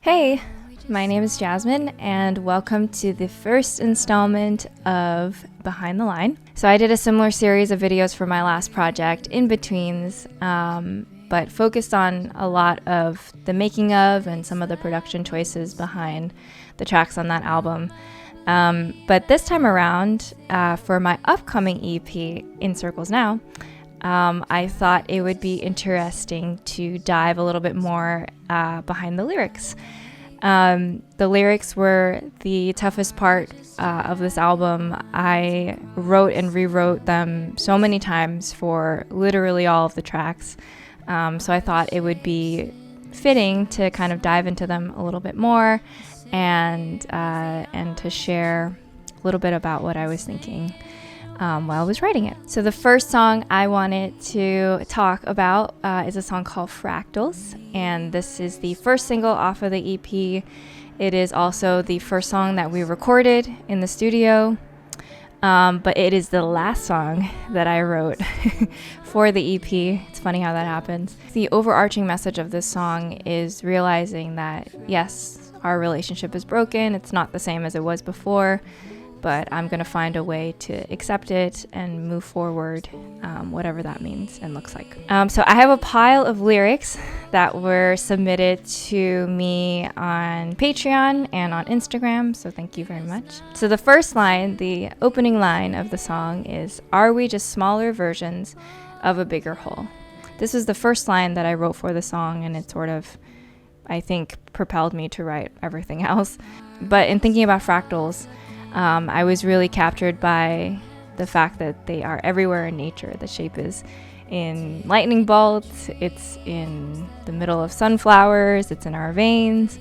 Hey, my name is Jasmine, and welcome to the first installment of Behind the Line. So I did a similar series of videos for my last project, In Betweens, but focused on a lot of the making of and some of the production choices behind the tracks on that album. But this time around, for my upcoming EP, In Circles Now, I thought it would be interesting to dive a little bit more behind the lyrics. The lyrics were the toughest part of this album. I wrote and rewrote them so many times for literally all of the tracks. So I thought it would be fitting to kind of dive into them a little bit more and to share a little bit about what I was thinking while I was writing it. So the first song I wanted to talk about is a song called Fractals, and this is the first single off of the EP. It is also the first song that we recorded in the studio, but it is the last song that I wrote for the EP. It's funny how that happens. The overarching message of this song is realizing that, yes, our relationship is broken. It's not the same as it was before, but I'm going to find a way to accept it and move forward, whatever that means and looks like. So I have a pile of lyrics that were submitted to me on Patreon and on Instagram, so thank you very much. So the first line, the opening line of the song is, "Are we just smaller versions of a bigger whole?" This was the first line that I wrote for the song, and it sort of, I think, propelled me to write everything else. But in thinking about fractals, I was really captured by the fact that they are everywhere in nature. The shape is in lightning bolts, it's in the middle of sunflowers, it's in our veins,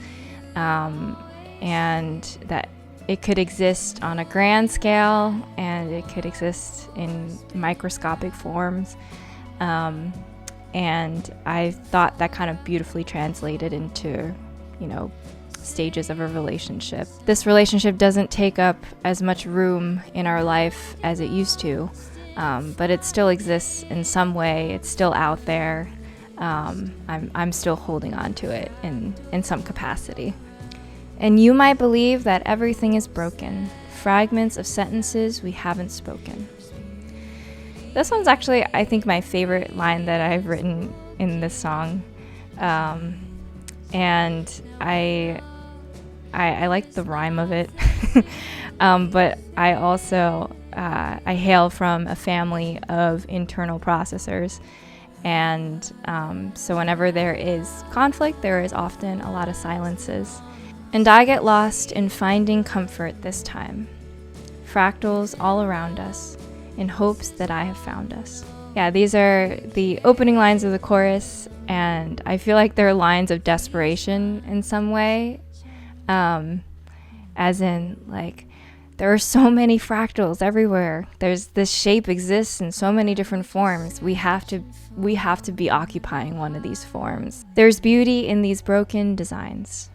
and that it could exist on a grand scale and it could exist in microscopic forms. And I thought that kind of beautifully translated into, stages of a relationship. This relationship doesn't take up as much room in our life as it used to, but it still exists in some way. It's still out there. I'm still holding on to it in some capacity. And you might believe that everything is broken, fragments of sentences we haven't spoken. This one's actually, I think, my favorite line that I've written in this song. And I like the rhyme of it, but I also, I hail from a family of internal processors, and so whenever there is conflict, there is often a lot of silences. And I get lost in finding comfort this time, fractals all around us, in hopes that I have found us. Yeah, these are the opening lines of the chorus, and I feel like they're lines of desperation in some way. As in, like, there are so many fractals everywhere. This shape exists in so many different forms. We have to be occupying one of these forms. There's beauty in these broken designs.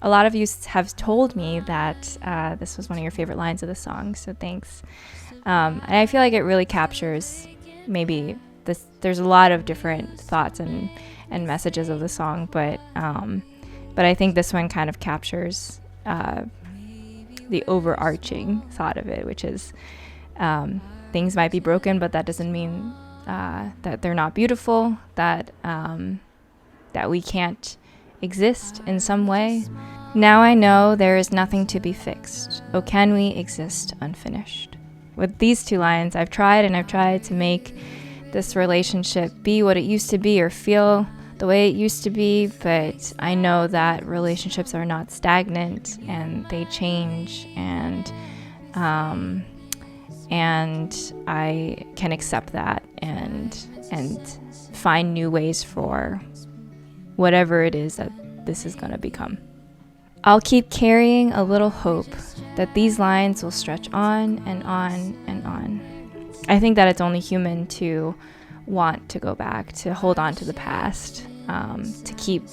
A lot of you have told me that this was one of your favorite lines of the song, so thanks. And I feel like it really captures maybe this. There's a lot of different thoughts and messages of the song, but I think this one kind of captures the overarching thought of it, which is things might be broken, but that doesn't mean that they're not beautiful, that we can't exist in some way. Now I know there is nothing to be fixed. Oh, can we exist unfinished? With these two lines, I've tried to make this relationship be what it used to be or feel the way it used to be, but I know that relationships are not stagnant and they change, and I can accept that and find new ways for whatever it is that this is going to become. I'll keep carrying a little hope that these lines will stretch on and on and on. I think that it's only human to want to go back, to hold on to the past, to keep,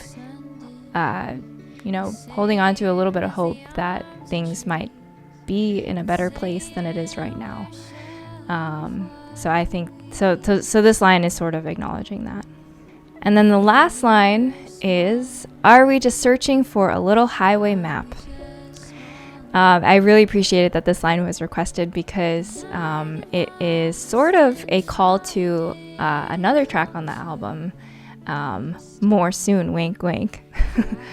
holding on to a little bit of hope that things might be in a better place than it is right now. So I think, so this line is sort of acknowledging that. And then the last line is, are we just searching for a little highway map? I really appreciated that this line was requested because it is sort of a call to another track on the album, More Soon, Wink Wink.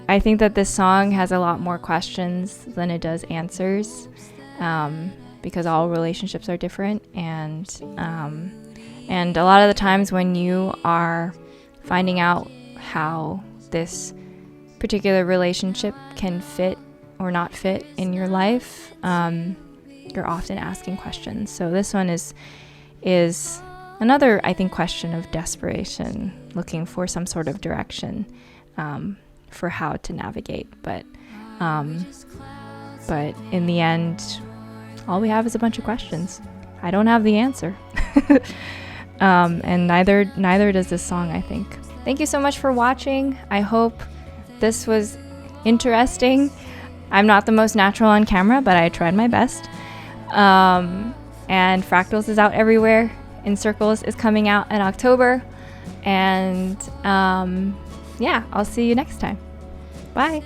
I think that this song has a lot more questions than it does answers, because all relationships are different, and a lot of the times when you are finding out how this particular relationship can fit or not fit in your life, you're often asking questions. So this one is another, I think, question of desperation, looking for some sort of direction for how to navigate. But in the end, all we have is a bunch of questions. I don't have the answer. And neither does this song, I think. Thank you so much for watching. I hope this was interesting. I'm not the most natural on camera, but I tried my best. And Fractals is out everywhere. In Circles is coming out in October. And yeah, I'll see you next time. Bye.